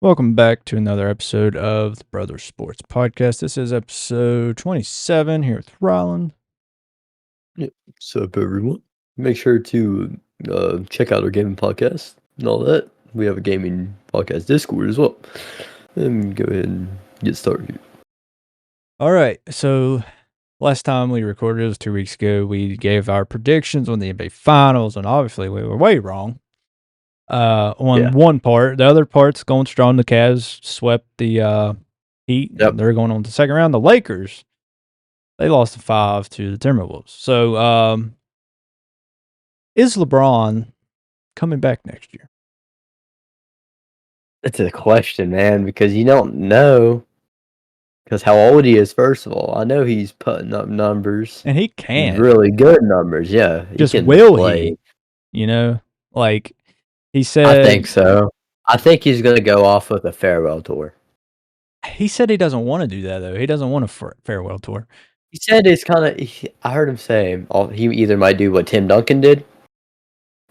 Welcome back to another episode of the Brother Sports Podcast. This is episode 27 here with Ryland. What's up, everyone? Make sure to check out our gaming podcast and all that. We have a gaming podcast Discord as well. And go ahead and get started. All right. So last time we recorded, it was 2 weeks ago. We gave our predictions on the NBA Finals, and obviously we were way wrong on one part. The other part's going strong. The Cavs swept the Heat. Yep. They're going on to the second round. The Lakers, they lost 5 to the Timberwolves. So is LeBron coming back next year? That's a question, man, because you don't know. Because how old he is, first of all. I know he's putting up numbers. And he can. Really good numbers, yeah. Just will he? You know? Like, he said... I think so. I think he's going to go off with a farewell tour. He said he doesn't want to do that, though. He doesn't want a farewell tour. He said it's kind of... I heard him say he either might do what Tim Duncan did.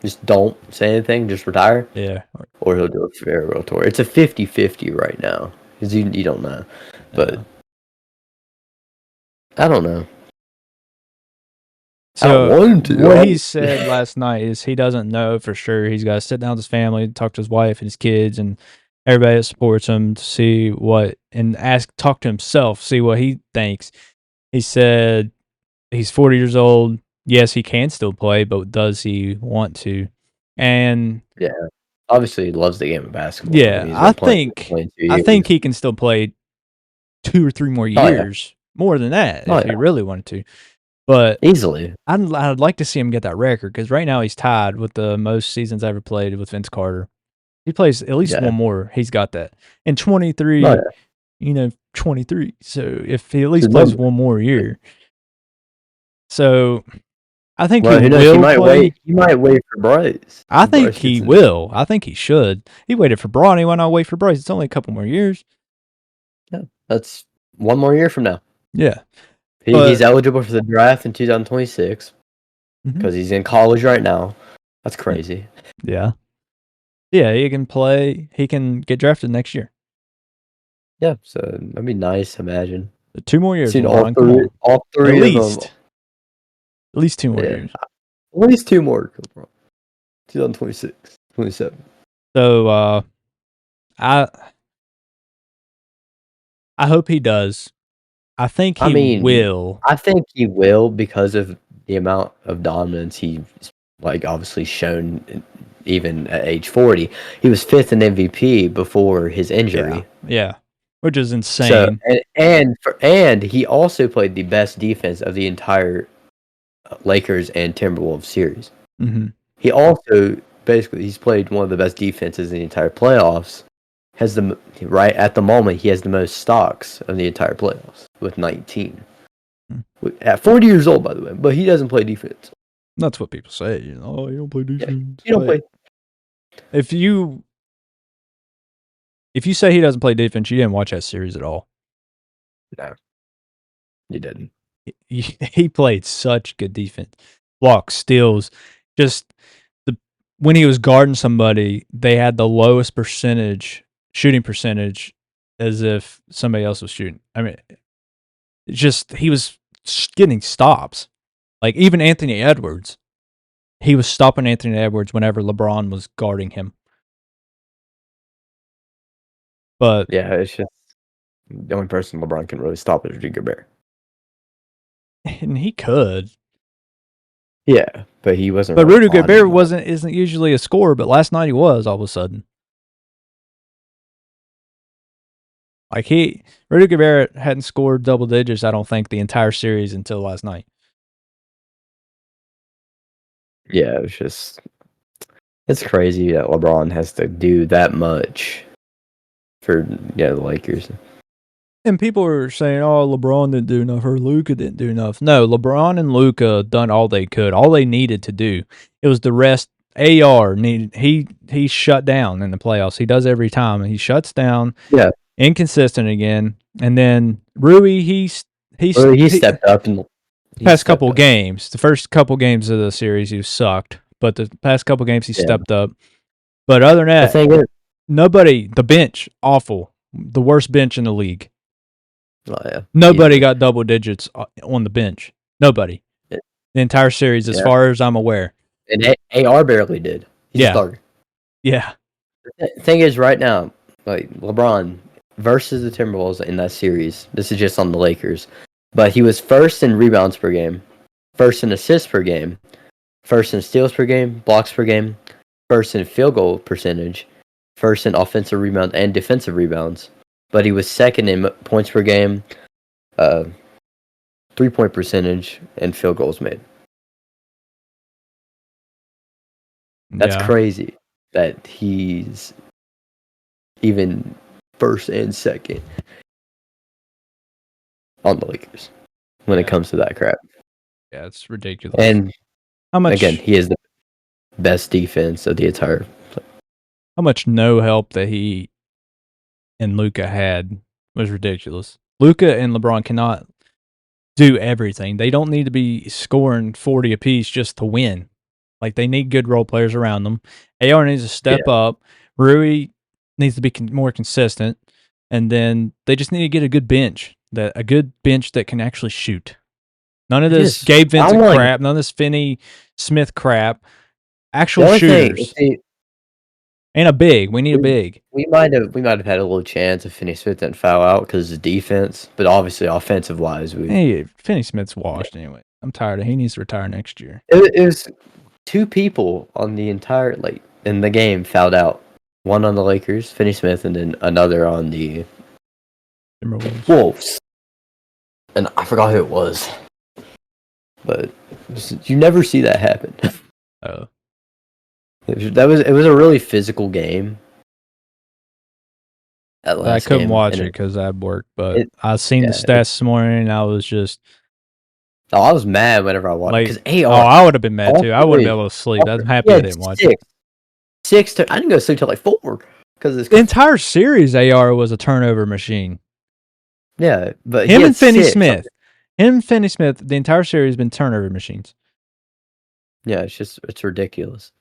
Just don't say anything. Just retire. Yeah. Or he'll do a farewell tour. It's a 50-50 right now. Because you don't know. But... I don't know. So what he said last night is he doesn't know for sure. He's got to sit down with his family, talk to his wife and his kids and everybody that supports him to see what, and talk to himself, see what he thinks. He said he's 40 years old. Yes, he can still play, but does he want to? And yeah, obviously he loves the game of basketball. Yeah, I think he can still play 2 or 3 more years, more than that if he really wanted to. But easily, I'd like to see him get that record because right now he's tied with the most seasons ever played with Vince Carter. He plays at least one more. He's got that. And 23, 23. So if he at least plays one more year. So I think he will play. He might wait for Bryce. I think he will. I think he should. He waited for Bron. He why not wait for Bryce? It's only a couple more years. Yeah, that's 1 more year from now. Yeah. He's eligible for the draft in 2026 because he's in college right now. That's crazy. Yeah. Yeah, he can play. He can get drafted next year. Yeah, so that'd be nice, imagine. 2 more years. All three at least. At least 2 more years. At least 2 more. 2026, 27. So I hope he does. I think he will. I think he will because of the amount of dominance he's obviously shown even at age 40. He was 5th in MVP before his injury. Yeah. Which is insane. So, and he also played the best defense of the entire Lakers and Timberwolves series. Mm-hmm. He also he's played one of the best defenses in the entire playoffs. Right at the moment, he has the most stocks of the entire playoffs with 19. At 40 years old, by the way, but he doesn't play defense. That's what people say. You don't play defense. You don't play. If you say he doesn't play defense, you didn't watch that series at all. No, you didn't. He played such good defense, blocks, steals, just when he was guarding somebody, they had the lowest shooting percentage as if somebody else was shooting. I mean, he was getting stops. Like even Anthony Edwards, he was stopping Anthony Edwards whenever LeBron was guarding him. But yeah, it's just the only person LeBron can really stop is Rudy Gobert. And he could. Yeah, but he wasn't. But Rudy Gobert isn't usually a scorer, but last night he was all of a sudden. Like Rudy Gobert hadn't scored double digits, I don't think, the entire series until last night. Yeah, it's crazy that LeBron has to do that much for the Lakers. And people were saying, "Oh, LeBron didn't do enough, or Luka didn't do enough." No, LeBron and Luka done all they could, all they needed to do. It was the rest. AR needed. He shut down in the playoffs. He does every time, and he shuts down. Yeah. Inconsistent again, and then Rui he stepped up in the past couple games. The first couple games of the series he sucked, but the past couple games he stepped up. But other than that, Nobody. The bench, awful. The worst bench in the league. Oh yeah. Nobody Easily. got double digits on the bench. Nobody. Yeah. The entire series, as Yeah. far as I'm aware. And AR barely did. He's a Yeah. starter. Yeah. The thing is, right now, like LeBron versus the Timberwolves in that series. This is just on the Lakers, but he was first in rebounds per game, first in assists per game, first in steals per game, blocks per game, first in field goal percentage, first in offensive rebounds and defensive rebounds. But he was second in points per game, 3-point percentage, and field goals made. That's crazy that he's even first and second on the Lakers when it comes to that crap. Yeah, it's ridiculous. And how much? Again, he is the best defense of the entire. How much no help that he and Luka had was ridiculous. Luka and LeBron cannot do everything. They don't need to be scoring 40 apiece just to win. Like, they need good role players around them. AR needs to step up. Rui needs to be more consistent. And then they just need to get a good bench. A good bench that can actually shoot. None of this Gabe Vincent crap. None of this Finney Smith crap. Actual shooters. And a big. We need a big. We might have had a little chance if Finney Smith didn't foul out because of defense. But obviously, offensive wise, Hey, Finney Smith's washed anyway. I'm tired of He needs to retire next year. It was two people on the entire, in the game fouled out. One on the Lakers, Finney Smith, and then another on the Wolves. And I forgot who it was. But you never see that happen. Oh. It was a really physical game. I couldn't watch it because I had work, but I seen the stats this morning, and I was just... Oh, I was mad whenever I watched it. Because I would have been mad too. I wouldn't be able to sleep. I'm happy I didn't watch it. I didn't go to sleep till 4 because the entire series, AR was a turnover machine. Yeah, but him and Finney Smith, the entire series has been turnover machines. Yeah, it's ridiculous.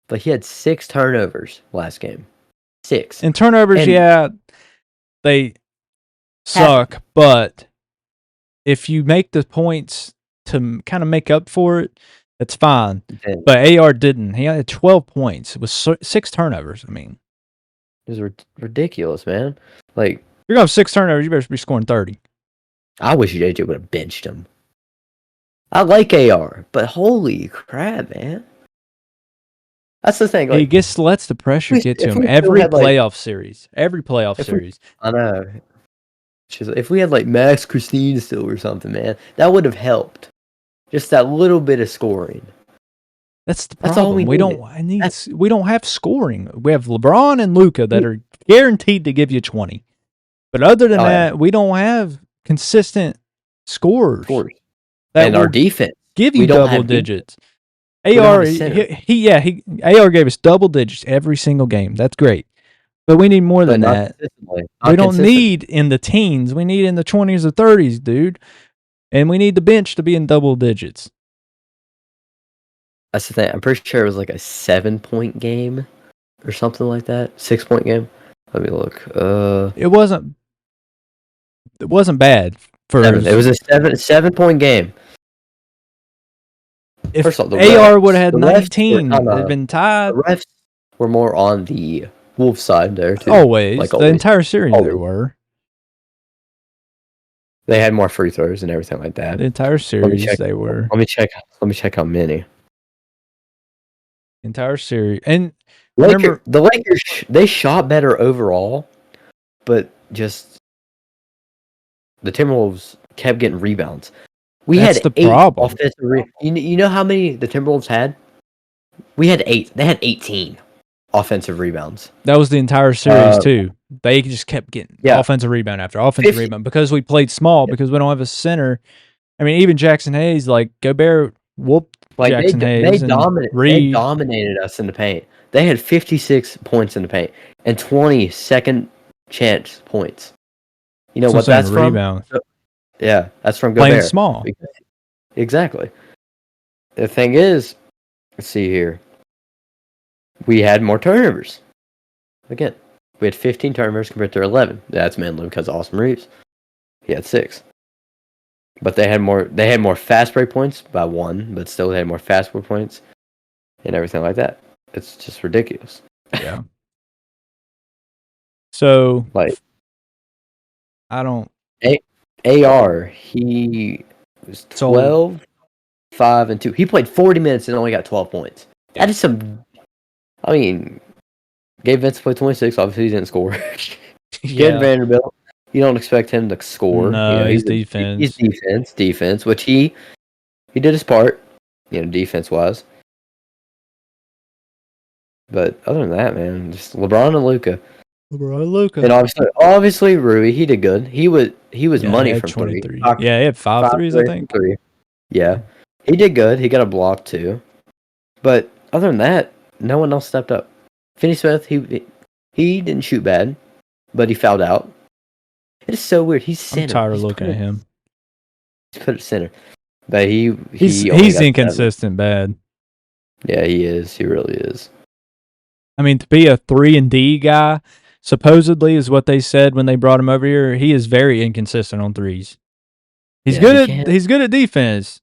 But he had 6 turnovers last game. 6. And turnovers, they suck, but if you make the points to kind of make up for it, that's fine. But AR didn't. He had 12 points. It was 6 turnovers. I mean, it was ridiculous, man. Like, you're going to have 6 turnovers, you better be scoring 30. I wish JJ would have benched him. I like AR, but holy crap, man. That's the thing. He lets the pressure get to him every playoff series. Every playoff series. I know. If we had Max Christine still or something, man, that would have helped. Just that little bit of scoring. That's the problem. That's all we don't. We don't have scoring. We have LeBron and Luka that are guaranteed to give you 20. But other than that, we don't have consistent scorers. And our defense give you double digits. AR gave us double digits every single game. That's great. But we need more than that. We don't need in the teens. We need in the 20s or 30s, dude. And we need the bench to be in double digits. That's the thing. I'm pretty sure it was a 7-point game or something like that. 6-point game. Let me look. It wasn't bad for 7. It was a 7-point game. If First of all, AR would have had 19, they'd been tied. The refs were more on the Wolves side there too. Always. The entire series there were. They had more free throws and everything like that. The entire series they were. Let me check how many. Entire series. And the Lakers, they shot better overall, but just the Timberwolves kept getting rebounds. That's had 8 problem. Offensive you know how many the Timberwolves had? We had 8. They had 18 offensive rebounds. That was the entire series too. They just kept getting offensive rebound after offensive rebound because we played small because we don't have a center. I mean, even Jackson Hayes, Gobert whooped Jackson Hayes. They dominated us in the paint. They had 56 points in the paint and 20 second chance points. You know what that's from? Rebound. Yeah, that's from Gobert. Playing small. Exactly. The thing is, let's see here. We had more turnovers. Again, We had 15 turnovers compared to 11. That's mainly because of Austin Reeves. He had 6. But they had more. They had more fast break points by 1, but still they had more fast break points and everything like that. It's just ridiculous. Yeah. So Like I don't. AR, he was 12, 5, and 2. He played 40 minutes and only got 12 points. That is some. I mean, Gabe Vincent played 26. Obviously, he didn't score. Yeah. Vanderbilt, you don't expect him to score. No, he's He's defense. defense, which he did his part, defense wise. But other than that, man, just LeBron and Luka. And obviously Rui, he did good. He was money from 23. 3. Yeah, he had 5 threes, I think. 3. Yeah, he did good. He got a block too. But other than that, no one else stepped up. Finney Smith, he didn't shoot bad, but he fouled out. It is so weird. He's center. I'm tired of looking at him. He's put it center, but he's inconsistent 7. bad. Yeah, he is. He really is. I mean, to be a 3-and-D guy, supposedly is what they said when they brought him over here. He is very inconsistent on threes. He's good at defense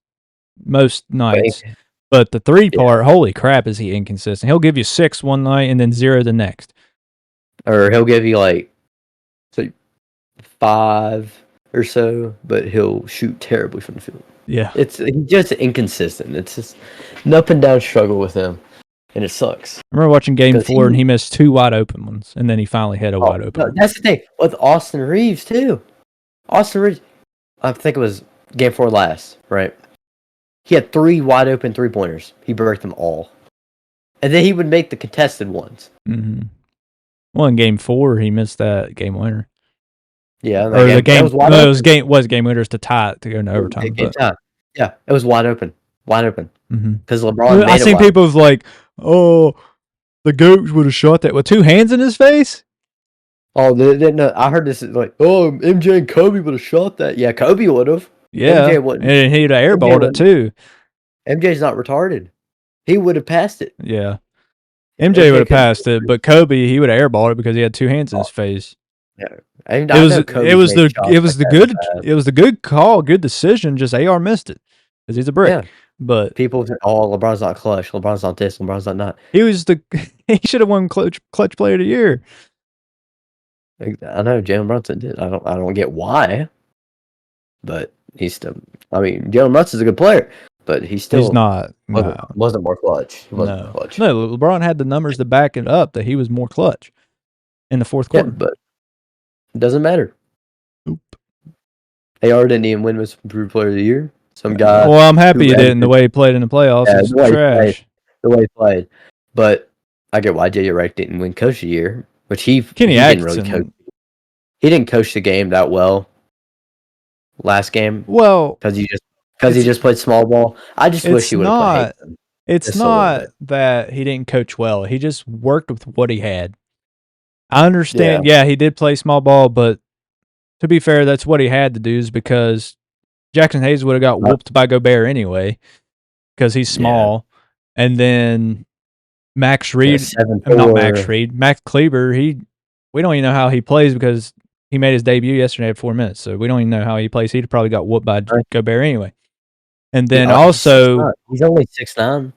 most nights, but the 3 part, holy crap, is he inconsistent? He'll give you 6 one night and then 0 the next, or he'll give you like 5 or so, but he'll shoot terribly from the field. Yeah, he's just inconsistent. It's just an up and down struggle with him. And it sucks. I remember watching Game 4, and he missed 2 wide open ones, and then he finally had a wide open one. That's the thing with Austin Reeves, too. Austin Reeves, I think it was Game 4 last, right? He had 3 wide open 3-pointers. He broke them all. And then he would make the contested ones. Mm-hmm. Well, in Game 4, he missed that game winner. Yeah. Or the game, it was game winners to tie it to go into overtime. Yeah, it was wide open. Wide open. Because LeBron made I seen people was like, oh, the GOAT would have shot that with 2 hands in his face. Oh, no, I heard this like, oh, MJ and Kobe would have shot that. Yeah, Kobe would have. Yeah, and he'd have airballed it too. MJ's not retarded. He would have passed it. Yeah, MJ would have passed it, but Kobe, he would have airballed it because he had 2 hands in his face. Yeah, it was the good call, good decision. Just AR missed it because he's a brick. Yeah. But people say, "Oh, LeBron's not clutch. LeBron's not this. LeBron's not that." He should have won clutch player of the year. I know Jalen Brunson did. I don't get why, but he's still. I mean, Jalen Brunson's a good player, but he's not. Wasn't more clutch. He wasn't more clutch. No, LeBron had the numbers to back it up that he was more clutch in the fourth quarter. But it doesn't matter. Oop. AR didn't even win Most Improved Player of the Year. Some guy. Well, I'm happy he didn't. The way he played in the playoffs is trash. The way he played, but I get why J.J. Redick didn't win Coach of the Year, which he didn't really coach. He didn't coach the game that well last game. Well, because he just played small ball. I just wish he would have played. It's not that he didn't coach well. He just worked with what he had. I understand. Yeah, he did play small ball, but to be fair, that's what he had to do. Is because Jackson Hayes would have got whooped by Gobert anyway because he's small. Yeah. And then Max Kleber, we don't even know how he plays because he made his debut yesterday at 4 minutes. So we don't even know how he plays. He'd probably got whooped by Gobert anyway. And then also... He's only 6'9".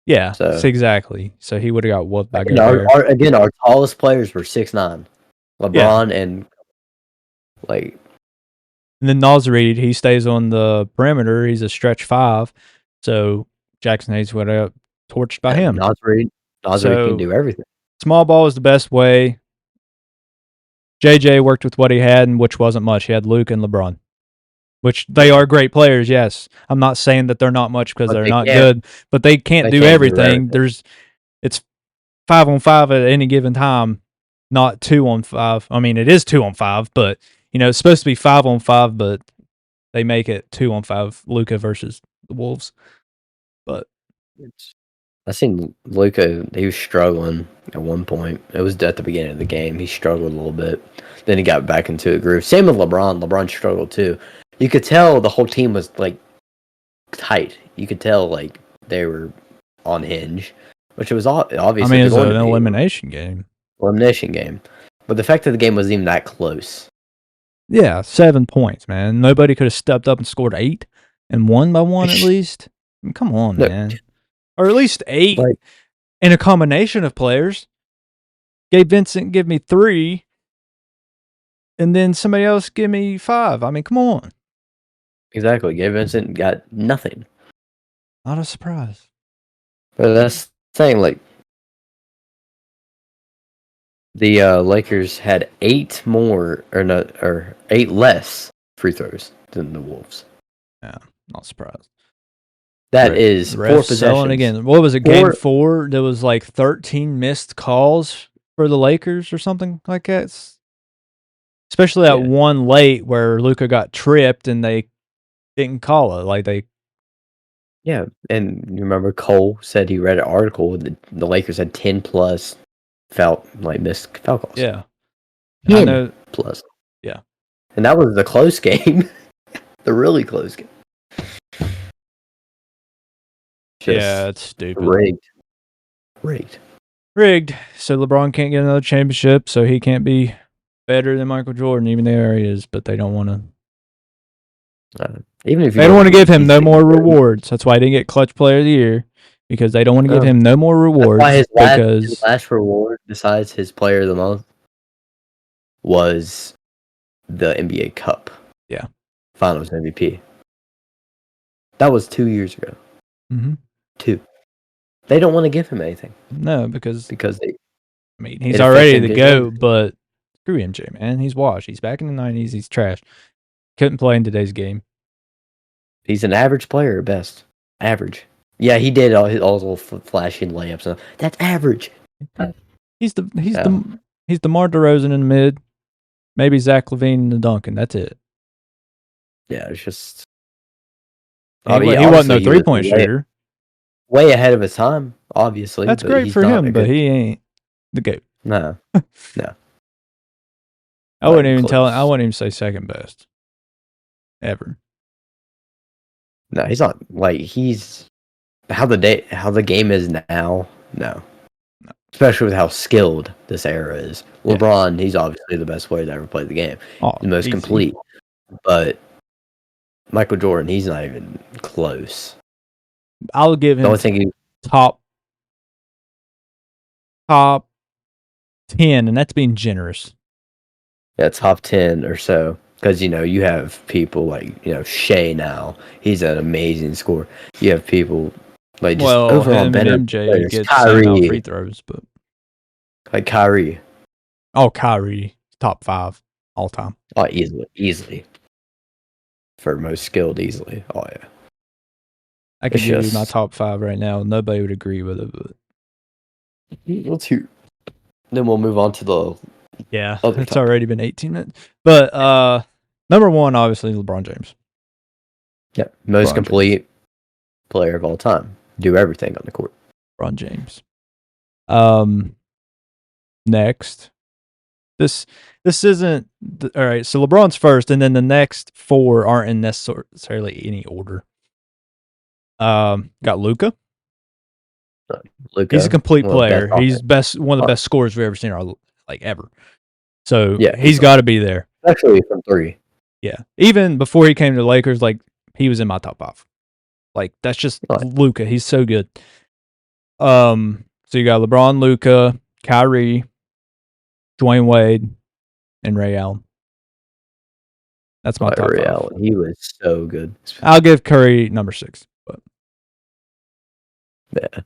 Yeah, exactly. So he would have got whooped by Gobert. Our tallest players were 6'9". LeBron and like... And then Naz Reid, he stays on the perimeter. He's a stretch 5. So Jackson Hayes would have torched by him. Naz Reid can do everything. Small ball is the best way. JJ worked with what he had, and which wasn't much. He had Luka and LeBron, which they are great players, yes. I'm not saying that they're not much because they're not good, but they can't do everything. It's 5-on-5 at any given time, not 2-on-5. I mean, it is 2-on-5, but it's supposed to be 5-on-5, but they make it 2-on-5. Luka versus the Wolves, but I seen Luka. He was struggling at one point. It was at the beginning of the game. He struggled a little bit. Then he got back into a groove. Same with LeBron. LeBron struggled too. You could tell the whole team was like tight. You could tell like they were on hinge, which it was obviously. I mean, it's an elimination game. Elimination game. But the fact that the game wasn't even that close. Yeah, 7 points, man. Nobody could have stepped up and scored 8 and won by 1 at least. I mean, come on, No, man. Or at least 8 like in a combination of players. Gabe Vincent give me 3, and then somebody else give me 5. I mean, come on. exactly. Gabe Vincent got nothing. Not a surprise. But that's the thing, like the Lakers had 8 more or 8 less free throws than the Wolves. Yeah, not surprised. That is 4 possessions. Again. What was it? Game 4? There was like 13 missed calls for the Lakers or something like that. Especially that one late where Luka got tripped and they didn't call it. Like they. Yeah, and you remember Cole said he read an article that the Lakers had 10 plus missed foul calls. Yeah, 10 I know. Plus. Yeah, and that was the close game, the really close game. Yeah, it's stupid. Rigged. So LeBron can't get another championship, so he can't be better than Michael Jordan, even though he is. But they don't want to. Even if they don't want to give him no more rewards. That's why he didn't get Clutch Player of the Year, because they don't want to give him no more rewards. That's why his last reward, besides his Player of the Month, was the NBA Cup. Yeah, Finals MVP. That was 2 years ago. Mm-hmm. 2. They don't want to give him anything. No, because they. I mean, he's already the GOAT, but screw MJ, man. He's washed. He's back in the 90s. He's trash. Couldn't play in today's game. He's an average player at best. Average. Yeah, he did all his little flashing layups. That's average. He's DeMar DeRozan in the mid. Maybe Zach LaVine in the Duncan. That's it. Yeah, it's just. He wasn't no 3-point shooter. Way ahead of his time, obviously. That's great for him, but he ain't the GOAT. No. No. I wouldn't even say second best. Ever. No, he's not he's how the game is now. No. Especially with how skilled this era is. LeBron, he's obviously the best player to ever play the game. The most complete. But Michael Jordan, he's not even close. I'll give him top 10, and that's being generous. Yeah, top 10 or so. Because, you have people like, Shea now. He's an amazing scorer. You have people like just overall better MJ players. gets Kyrie. free throws, but like Kyrie. Oh, Kyrie. Top 5 all time. Oh, easily. For most skilled, easily. Oh, yeah. I could give you my top 5 right now. Nobody would agree with it, but let's hear. Then we'll move on to the it's already been 18 minutes. But number 1, obviously, LeBron James. Yeah, most complete player of all time. Do everything on the court. LeBron James. Next, this isn't all right. So LeBron's first, and then the next 4 aren't in necessarily any order. Got Luka. He's a complete player. He's one of the best scorers we've ever seen, ever. So he's got to be there. Especially from 3. Yeah, even before he came to the Lakers, he was in my top 5. That's just Luka. He's so good. So you got LeBron, Luka, Kyrie, Dwayne Wade, and Ray Allen. That's my top 5. Allen. He was so good. I'll give Curry number 6, but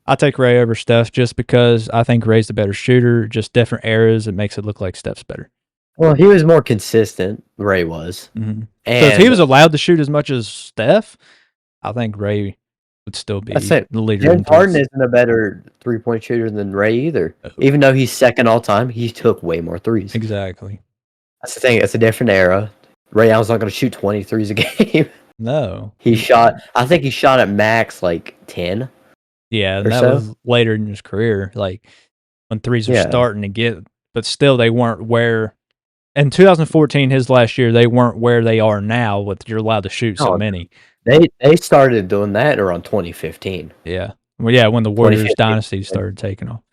I'll take Ray over Steph just because I think Ray's the better shooter. Just different eras, it makes it look like Steph's better. Well, he was more consistent. Ray was. Mm-hmm. And so if he was allowed to shoot as much as Steph, I think Ray would still be the leader. James Harden isn't a better 3-point shooter than Ray either. Oh. Even though he's second all time, he took way more threes. Exactly. That's the thing. It's a different era. Ray Allen's not going to shoot 20 threes a game. No. I think he shot at max 10. Yeah, and that was later in his career, when threes were starting to get, but still they weren't where. In 2014, his last year, they weren't where they are now. With you're allowed to shoot so many. They started doing that around 2015. Yeah, well, when the Warriors dynasty started taking off.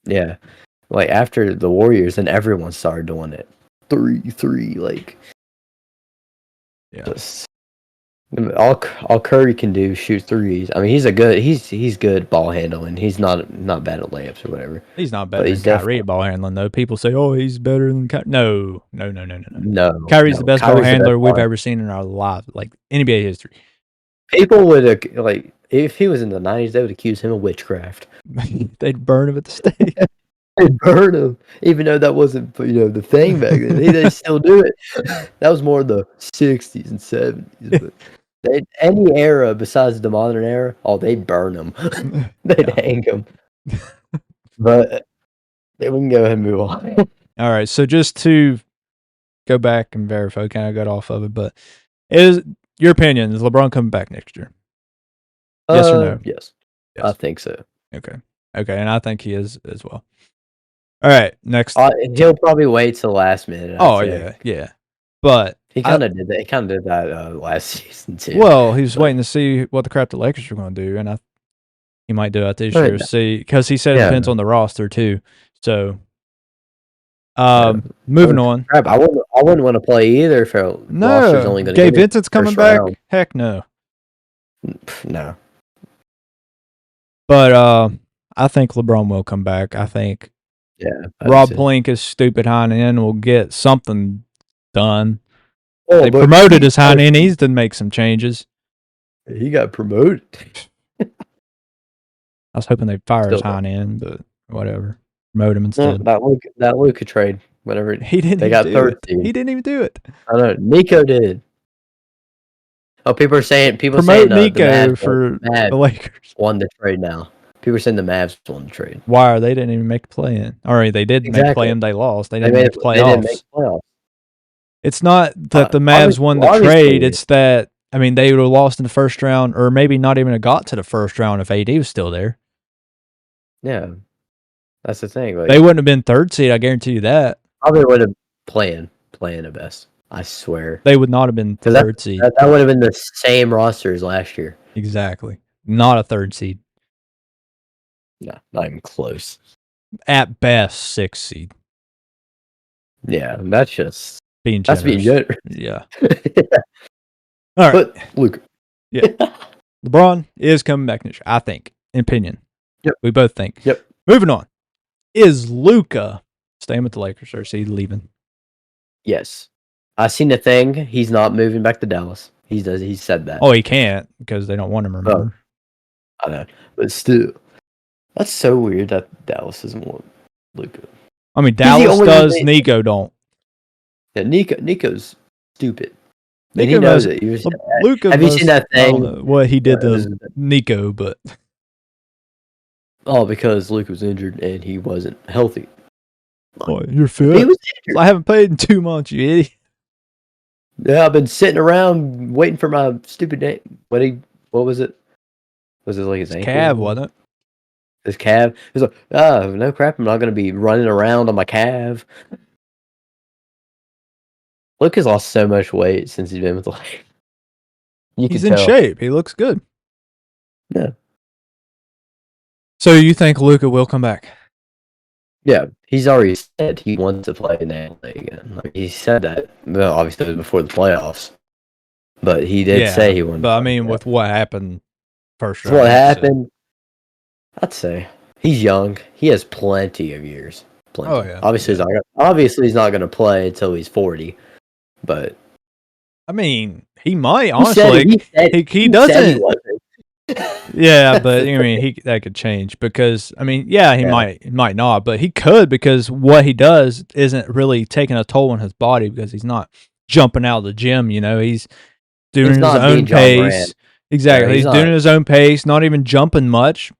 Yeah, like after the Warriors, and everyone started doing it. 3-3, like Yeah. just all Curry can do shoot threes. I mean, he's good ball handling. He's not bad at layups or whatever. He's not But better than he's Kyrie definitely at ball handling, though. People say, "Oh, he's better than Kyrie." No. Kyrie's the best ball Kyrie's the best handler we've ball. ever seen in our lives, like NBA history. People would like if he was in the 90s, they would accuse him of witchcraft. They'd burn him at the stake. They'd burn him, even though that wasn't the thing back then. They still do it. That was more the 60s and 70s, but any era besides the modern era, they'd burn him. They'd hang him. But we can go ahead and move on. All right, so just to go back and verify, kind of got off of it, but is your opinion, is LeBron coming back next year? Yes or no? Yes. Yes. I think so. Okay, and I think he is as well. All right, next. He'll probably wait till the last minute. Yeah. But he kind of did that. He kind of did that last season too. Well, he was waiting to see what the crap the Lakers were going to do, and he might do it this year. See, because he said it depends on the roster too. So, moving on. Crap, I wouldn't want to play either if our roster's only going to Gabe Vincent's coming back. Round. Heck no. No. But I think LeBron will come back. I think Rob Pelinka's stupid hind end will get something done. They promoted his hind end. He's to make some changes. He got promoted. I was hoping they'd fire his hind end, but whatever. Promote him instead. No, that Luka trade, whatever. He didn't. They got third. He didn't even do it. I know. Nico did. Oh, people are saying promote Nico for the Lakers. Won the trade now. People are saying the Mavs won the trade. Why? They didn't even make the play in. Or they did make the play in. They lost. They didn't make the playoffs. They didn't make playoffs. It's not that the Mavs won the trade. It's that, I mean, they would have lost in the first round, or maybe not even have got to the first round if AD was still there. Yeah, that's the thing. Like, they wouldn't have been third seed. I guarantee you that. Probably would have playing the best. I swear. They would not have been third seed. That would have been the same roster as last year. Exactly. Not a third seed. No, not even close. At best, sixth seed. Yeah, that's just being generous. That's being generous. Yeah. All right. But Luka. Yeah. LeBron is coming back next year, I think. In opinion. Yep. We both think. Yep. Moving on. Is Luka staying with the Lakers or is he leaving? Yes. I seen the thing. He's not moving back to Dallas. He said that. Oh, he can't because they don't want him, remember? I know. But still. That's so weird that Dallas doesn't want Luka. I mean, Dallas does, Nico don't. Yeah, Nico's stupid. And he knows it. Luka have you seen that thing? I don't know what he did to Nico, but... Oh, because Luka was injured and he wasn't healthy. Oh, you're fit? He was injured. I haven't played in 2 months, you idiot. Yeah, I've been sitting around waiting for my stupid name. What was it? Was it like his ankle? Calf, wasn't it? His calf. He's like, no crap, I'm not going to be running around on my calf. Luka's lost so much weight since he's been with the Lakers. He's in shape. He looks good. Yeah. So you think Luka will come back? Yeah, he's already said he wants to play in the NBA again. Like, he said that. Well, obviously it was before the playoffs, but he did say he wanted. But I mean, with what happened first round, what happened? I'd say he's young. He has plenty of years. Plenty. Oh yeah. Obviously, he's not going to play until he's 40. But I mean, he might. Honestly, he doesn't. Yeah, but I mean, that could change because I mean, he might not, but he could because what he does isn't really taking a toll on his body because he's not jumping out of the gym. You know, he's doing his own pace. Exactly, he's doing his own pace, not even jumping much,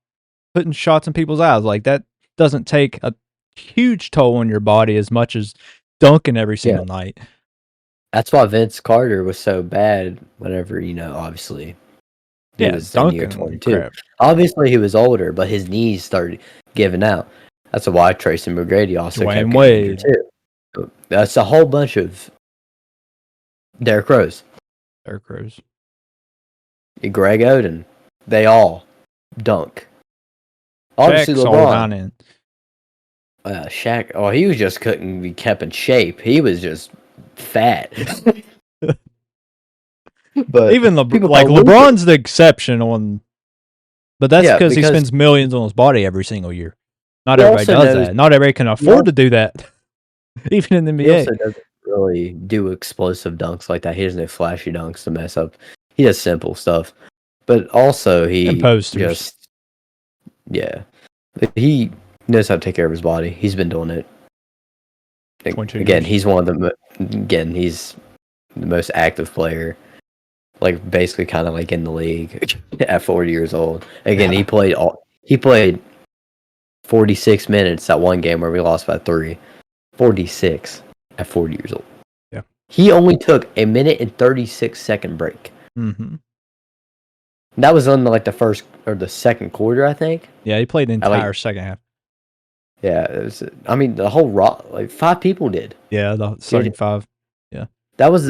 putting shots in people's eyes. Like that doesn't take a huge toll on your body as much as dunking every single night. That's why Vince Carter was so bad whenever, obviously. He was in year 22. Crap. Obviously, he was older, but his knees started giving out. That's why Tracy McGrady also kept getting too. So that's a whole bunch of Derrick Rose. Greg Oden. They all dunk. Obviously, LeBron. Shaq. Oh, he was just couldn't be kept in shape. He was just fat. But Even people like call Luka. LeBron's the exception on, but that's because he because spends millions on his body every single year. Not he everybody also does knows. that. Not everybody can afford to do that, even in the He NBA. also doesn't really do explosive dunks like that. He doesn't do flashy dunks to mess up. He does simple stuff, but also And he posters. just he knows how to take care of his body. He's been doing it. 22 Again, years. he's he's the most active player. Like basically, kind of like in the league at 40 years old. Again, Yeah. he played 46 minutes that one game where we lost by 3. 46 at 40 years old. Yeah. He only took a minute and 36-second break. Mm-hmm. That was on like the first or the second quarter, I think. Yeah, he played the entire second half. Yeah, I mean the whole like 5 people did. Yeah, the starting 5. Yeah, that was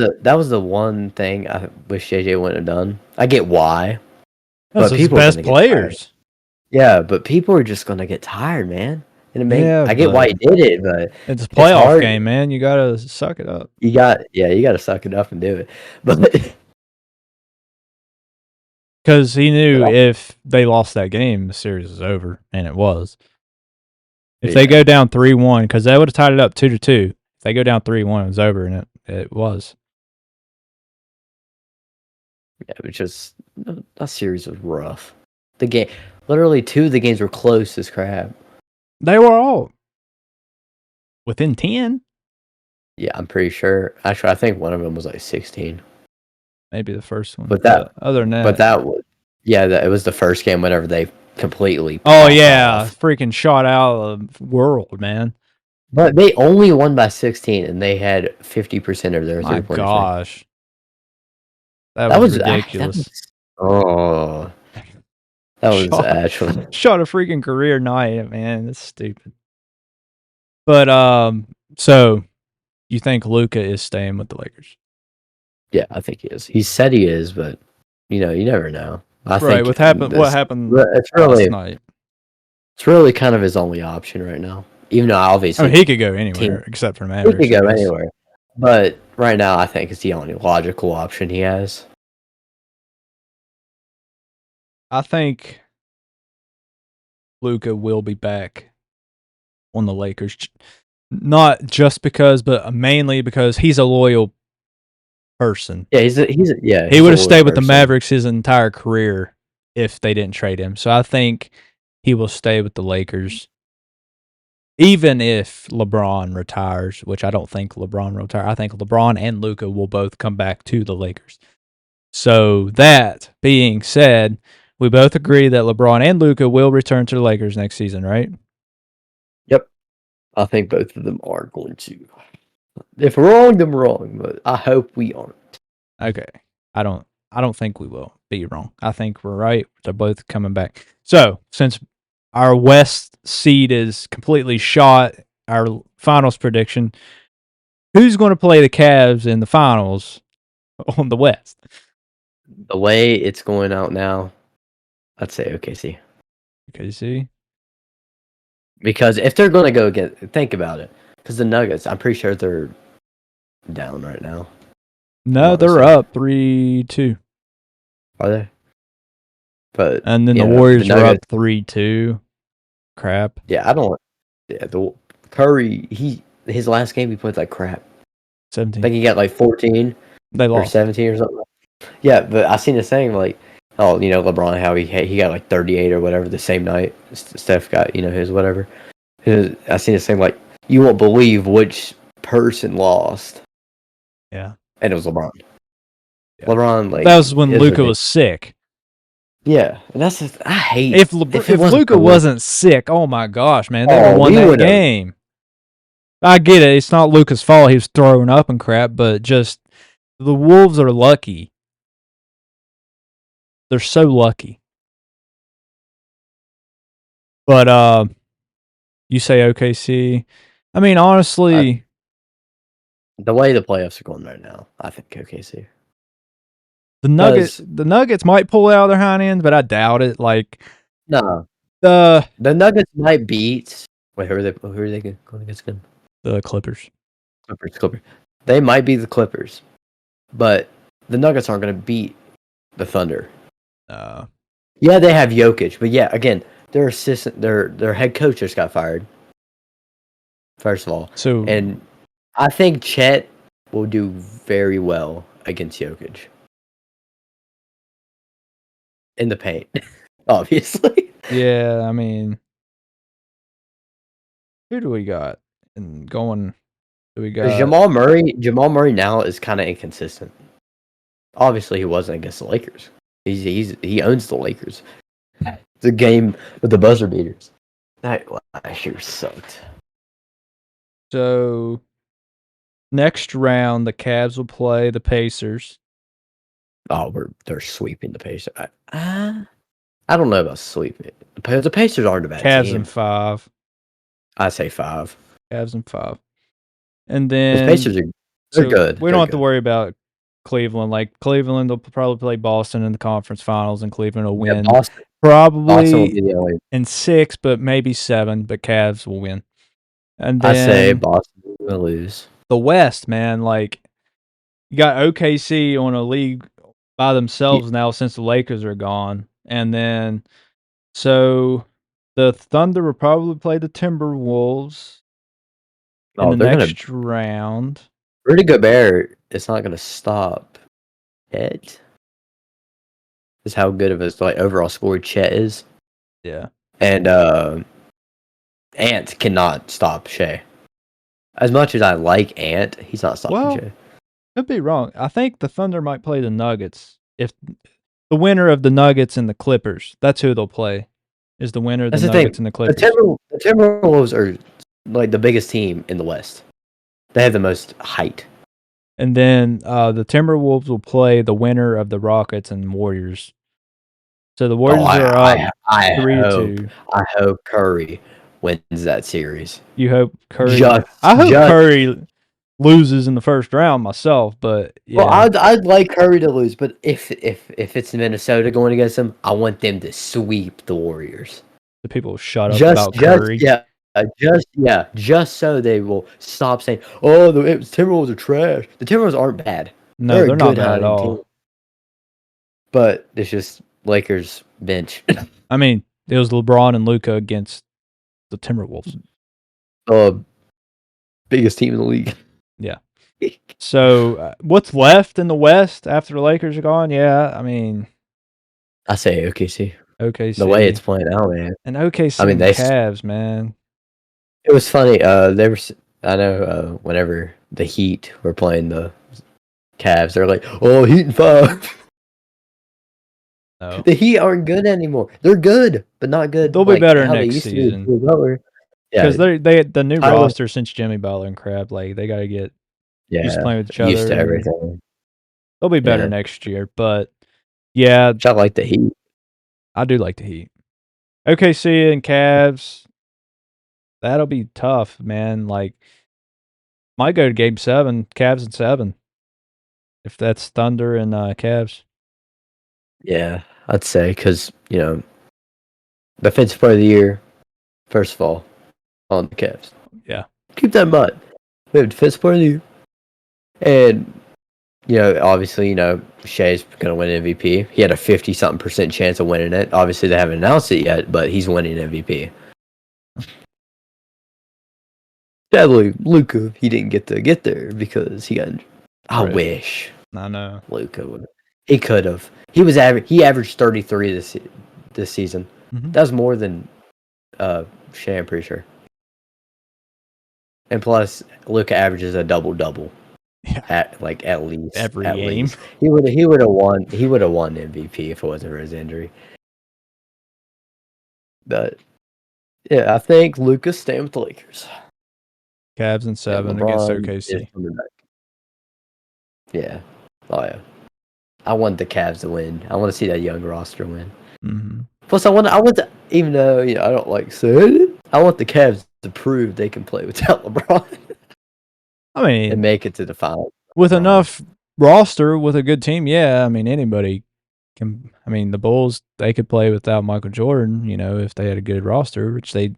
the one thing I wish JJ wouldn't have done. I get why, those but are his people are best gonna get tired. players. Yeah, but people are just gonna get tired, man. And I get why he did it, but it's a playoff hard. game, man. You gotta suck it up. You got to suck it up and do it. But because he knew if they lost that game, the series was over, and it was. If they go down 3-1, because they would have tied it up 2-2. If they go down 3-1, it was over, and it was. Yeah, it was just that series was rough. The game, literally 2 of the games were close as crap. They were all within 10. Yeah, I'm pretty sure. Actually, I think one of them was like 16. Maybe the first one. But other than that, it was the first game whenever they completely. Oh yeah, freaking shot out of the world, man. But they only won by 16, and they had 50% of their 3-point. My gosh, that was ridiculous. That was actually shot a freaking career night, man. That's stupid. But so you think Luka is staying with the Lakers? Yeah, I think he is. He said he is, but you never know. I think what happened it's really, last night? It's really kind of his only option right now. Even though obviously he could go anywhere except for Mavericks. He could go anywhere, but right now I think it's the only logical option he has. I think Luka will be back on the Lakers, not just because, but mainly because he's a loyal person. Yeah, he would have stayed with the Mavericks his entire career if they didn't trade him. So I think he will stay with the Lakers, even if LeBron retires, which I don't think LeBron will retire. I think LeBron and Luka will both come back to the Lakers. So that being said, we both agree that LeBron and Luka will return to the Lakers next season, right? Yep. I think both of them are going to. If we're wrong, then we're wrong, but I hope we aren't. Okay. I don't think we will be wrong. I think we're right. They're both coming back. So, since our West seed is completely shot, our finals prediction, who's going to play the Cavs in the finals on the West? The way it's going out now, I'd say OKC. OKC? Because if they're going to go think about it. Because the Nuggets, I'm pretty sure they're down right now. No, they're up 3-2. Are they? But and then the Warriors are up 3-2. Crap. Yeah, I don't. Yeah, the Curry. His last game he played like crap. 17. I think he got like 14. They lost. Or 17 or something. Yeah, but I seen the saying like, oh, LeBron, how he got like 38 or whatever the same night. Steph got his whatever. I seen the saying like, you won't believe which person lost. Yeah. And it was LeBron. Yeah. LeBron, like, that was when Luka was sick. Yeah, and that's just, I hate if Luka wasn't sick. Oh my gosh, man, they would have won that game. I get it; it's not Luka's fault. He was throwing up and crap, but just the Wolves are lucky. They're so lucky. But you say OKC. I mean, honestly, the way the playoffs are going right now, I think OKC. The Nuggets might pull out their hind end, but I doubt it. Like, no, the Nuggets might beat Wait, who are they going against again? The Clippers. Clippers. They might be the Clippers, but the Nuggets aren't going to beat the Thunder. Yeah, they have Jokic, but yeah, again, their head coach just got fired. First of all, So and I think Chet will do very well against Jokic in the paint, obviously. yeah, I mean, who do we got? And going, do we got Jamal Murray now is kind of inconsistent. Obviously, he wasn't against the Lakers. He owns the Lakers. It's a game with the buzzer beaters. That last year sucked. so next round? The Cavs will play the Pacers. Oh, they're sweeping the Pacers. I don't know about sweeping. The Pacers aren't a bad Cavs team. in 5. I say 5. Cavs in 5. And The then Pacers they're good. We don't have to worry about Cleveland. Like Cleveland, they'll probably play Boston in the conference finals, and Cleveland will win. Yeah, Boston will Probably be the only. in 6, but maybe 7. But Cavs will win. And I say then Boston will lose. the West, man, like you got OKC on a league by themselves now since the Lakers are gone. And then so the Thunder will probably play the Timberwolves in the next round. Rudy Gobert is not going to stop Chet. Is how good of his overall score Chet is. Yeah. And Ant cannot stop Shea. As much as I like Ant, he's not stopping Shea. Could be wrong. I think the Thunder might play the Nuggets. If the winner of the Nuggets and the Clippers, that's who they'll play. Is the winner of the Nuggets and the Clippers. The Timberwolves are like the biggest team in the West. They have the most height. And then the Timberwolves will play the winner of the Rockets and Warriors. So the Warriors are up 3-2. I hope Curry wins that series. You hope Curry? I hope Curry loses in the first round myself, but yeah. Well, I'd like Curry to lose, but if it's Minnesota going against them, I want them to sweep the Warriors. The people shut up about Curry. Just so they will stop saying, "Oh, the Timberwolves are trash." The Timberwolves aren't bad. No, they're not bad at all. Team. But it's just Lakers bench. I mean, it was LeBron and Luka against the Timberwolves. Biggest team in the league. Yeah. So what's left in the West after the Lakers are gone? Yeah, I mean, I say OKC. OKC. The way it's playing out, man. And OKC. I mean, they Cavs, man. It was funny. They were. I know. Whenever the Heat were playing the Cavs, they're like, "Oh, Heat in 5." No. The Heat aren't good anymore. They're good, but not good. They'll be better next season. Because they the new roster since Jimmy Butler and Crab, like they got to get used to playing with each other. Used to everything. They'll be better next year, but yeah, I like the Heat. I do like the Heat. OKC and Cavs, that'll be tough, man. Like, might go to Game 7, Cavs in 7, if that's Thunder and Cavs. Yeah, I'd say because defensive player of the year, first of all, on the Cavs. Yeah, keep that in mind. We have defensive player of the year, and obviously, Shea's going to win MVP. He had a 50-something% chance of winning it. Obviously, they haven't announced it yet, but he's winning MVP. Sadly, Luka, he didn't get there because he got injured. I wish. I know. Luka would. He could have. He averaged 33 this season. Mm-hmm. That was more than Shea, I'm pretty sure. And plus, Luka averages a double-double. Yeah. At least every game. He would have won MVP if it wasn't for his injury. But yeah, I think Luka's staying with the Lakers. Cavs in 7 against OKC. Yeah. Oh yeah. I want the Cavs to win. I want to see that young roster win. Mm-hmm. Plus, I want to, even though I don't like saying it, I want the Cavs to prove they can play without LeBron. I mean, and make it to the final with enough roster, with a good team. Yeah, I mean anybody can. I mean the Bulls, they could play without Michael Jordan. If they had a good roster, which they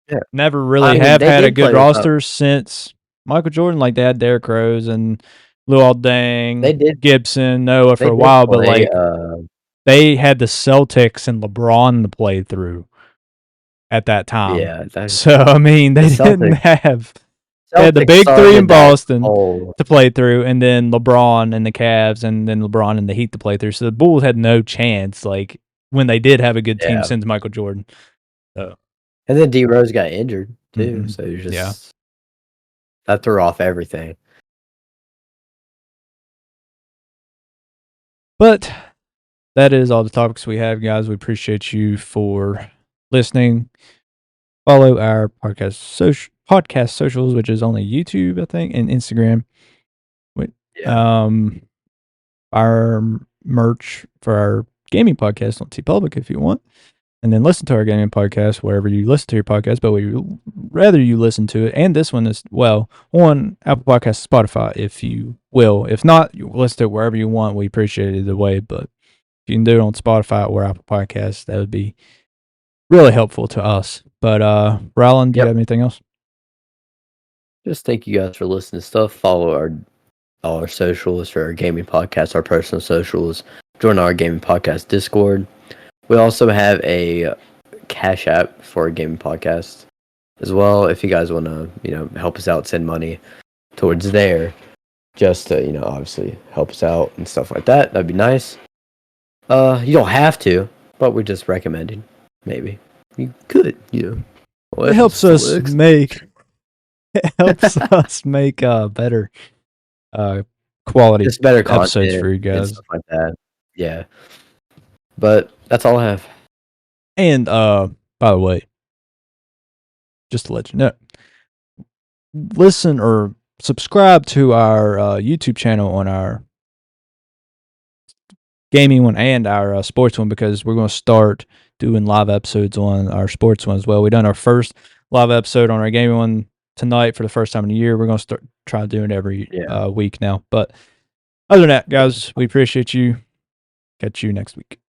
Yeah. never I really mean, have they had a did good play without. roster since Michael Jordan. Like they had Derrick Rose and Luol They Deng, did. Gibson, Noah for They a did while, but play. like they had the Celtics and LeBron to play through at that time. Yeah. So I mean, The they didn't Celtics. have they had the Celtics big three in started that Boston whole. to play through, and then LeBron and the Cavs, and then LeBron and the Heat to play through. So the Bulls had no chance. Like when they did have a good team Yeah. since Michael Jordan. So, And then D Rose got injured too, mm-hmm. so you Yeah. just that threw off everything. But that is all the topics we have, guys. We appreciate you for listening. Follow our podcast socials, which is only YouTube, I think, and Instagram. Yeah. Our merch for our gaming podcast on TeePublic if you want, and then listen to our gaming podcast wherever you listen to your podcast. But we rather you listen to it, and this one as well on Apple Podcasts, Spotify, if you will. If not, you listen to it wherever you want. We appreciate it either way, but if you can do it on Spotify or Apple Podcasts, that would be really helpful to us. But Rylan, do you Yep. have anything else? Just thank you guys for listening to stuff. Follow all our socials for our gaming podcast, our personal socials. Join our gaming podcast Discord. We also have a Cash App for our gaming podcast as well. If you guys want to, help us out, send money towards there, just to, obviously help us out and stuff like that. That'd be nice. You don't have to, but we're just recommending. Maybe you could, Well, It helps us make better quality just better episodes content for you and guys. stuff like that. Yeah, but that's all I have. And by the way, just to let you know, listen or subscribe to our YouTube channel on our gaming one and our sports one, because we're going to start doing live episodes on our sports one as well. We done our first live episode on our gaming one tonight for the first time in a year. We're going to start trying doing it every week now. But other than that, guys, we appreciate you. Catch you next week.